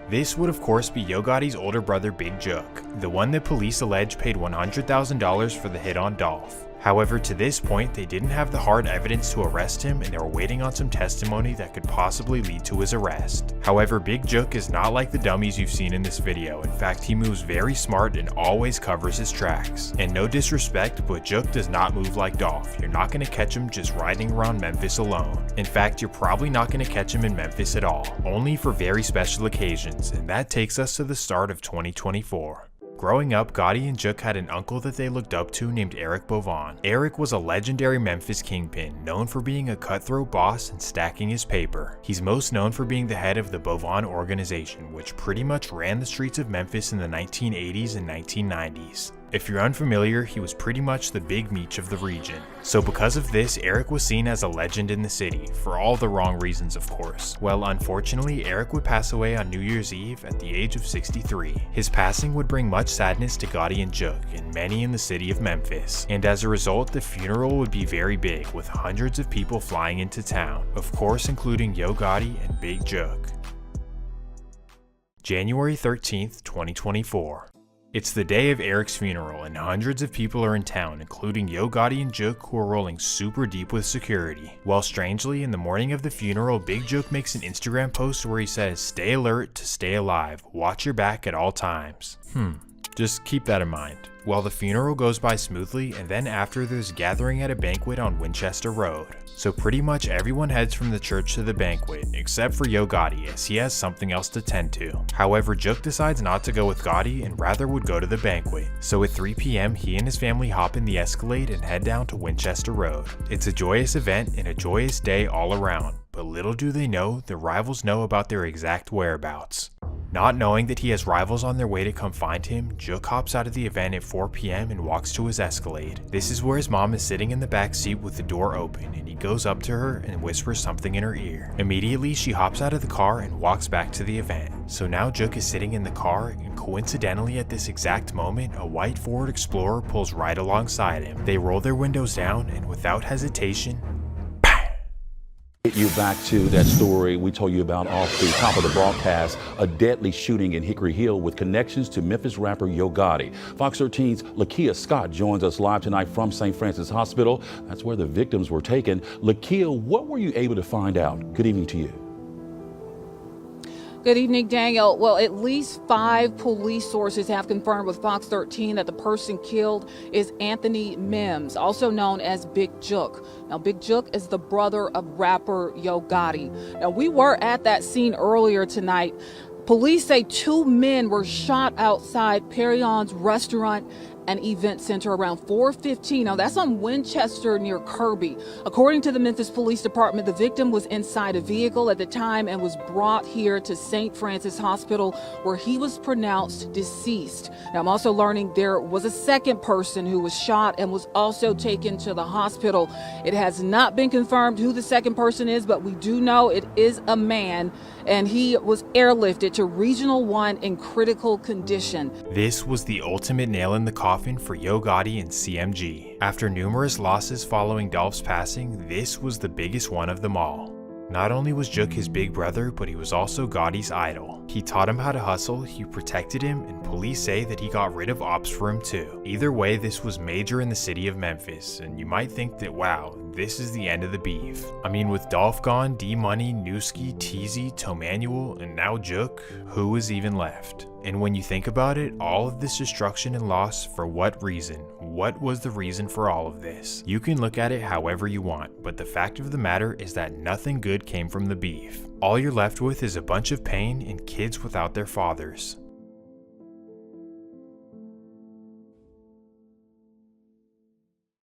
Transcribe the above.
This would of course be Yo Gotti's older brother Big Jook, the one that police allege paid $100,000 for the hit on Dolph. However, to this point, they didn't have the hard evidence to arrest him, and they were waiting on some testimony that could possibly lead to his arrest. However, Big Jook is not like the dummies you've seen in this video. In fact, he moves very smart and always covers his tracks. And no disrespect, but Jook does not move like Dolph. You're not going to catch him just riding around Memphis alone. In fact, you're probably not going to catch him in Memphis at all, only for very special occasions, and that takes us to the start of 2024. Growing up, Gotti and Jook had an uncle that they looked up to named Eric Bovan. Eric was a legendary Memphis kingpin, known for being a cutthroat boss and stacking his paper. He's most known for being the head of the Bovan organization, which pretty much ran the streets of Memphis in the 1980s and 1990s. If you're unfamiliar, he was pretty much the big meech of the region. So because of this, Eric was seen as a legend in the city, for all the wrong reasons of course. Well, unfortunately, Eric would pass away on New Year's Eve at the age of 63. His passing would bring much sadness to Gotti and Jook, and many in the city of Memphis. And as a result, the funeral would be very big, with hundreds of people flying into town, of course including Yo Gotti and Big Jook. January 13th, 2024. It's the day of Eric's funeral, and hundreds of people are in town, including Yo Gotti and Jook, who are rolling super deep with security. Well, strangely, in the morning of the funeral, Big Jook makes an Instagram post where he says, "Stay alert to stay alive. Watch your back at all times." Just keep that in mind. Well, the funeral goes by smoothly, and then after there's a gathering at a banquet on Winchester Road. So pretty much everyone heads from the church to the banquet, except for Yo Gotti, as he has something else to tend to. However, Jook decides not to go with Gotti and rather would go to the banquet. So at 3 p.m, he and his family hop in the Escalade and head down to Winchester Road. It's a joyous event and a joyous day all around, but little do they know, the rivals know about their exact whereabouts. Not knowing that he has rivals on their way to come find him, Jook hops out of the event at 4 p.m. and walks to his Escalade. This is where his mom is sitting in the back seat with the door open, and he goes up to her and whispers something in her ear. Immediately, she hops out of the car and walks back to the event. So now Jook is sitting in the car, and coincidentally at this exact moment, a white Ford Explorer pulls right alongside him. They roll their windows down, and without hesitation, Get you back to that story we told you about off the top of the broadcast, a deadly shooting in Hickory Hill with connections to Memphis rapper Yo Gotti. Fox 13's Lakia Scott joins us live tonight from St. Francis Hospital. That's where the victims were taken. Lakia, what were you able to find out? Good evening to you. Good evening, Daniel. Well, at least 5 police sources have confirmed with Fox 13 that the person killed is Anthony Mims, also known as Big Jook. Now, Big Jook is the brother of rapper Yo Gotti. Now, we were at that scene earlier tonight. Police say 2 men were shot outside Perion's restaurant and event center around 4:15. Now that's on Winchester near Kirby. According to the Memphis Police Department, the victim was inside a vehicle at the time and was brought here to St. Francis Hospital where he was pronounced deceased. Now I'm also learning there was a second person who was shot and was also taken to the hospital. It has not been confirmed who the second person is, but we do know it is a man, and he was airlifted to Regional 1 in critical condition. this was the ultimate nail in the coffin for Yo Gotti and CMG. After numerous losses following Dolph's passing, this was the biggest one of them all. Not only was Jook his big brother, but he was also Gotti's idol. He taught him how to hustle, he protected him, and police say that he got rid of ops for him too. Either way, this was major in the city of Memphis, and you might think that wow, this is the end of the beef. I mean, with Dolph gone, D-Money, Newski, Teasy, Tomanuel, and now Jook, who is even left? And when you think about it, all of this destruction and loss, for what reason? What was the reason for all of this? You can look at it however you want, but the fact of the matter is that nothing good came from the beef. All you're left with is a bunch of pain and kids without their fathers.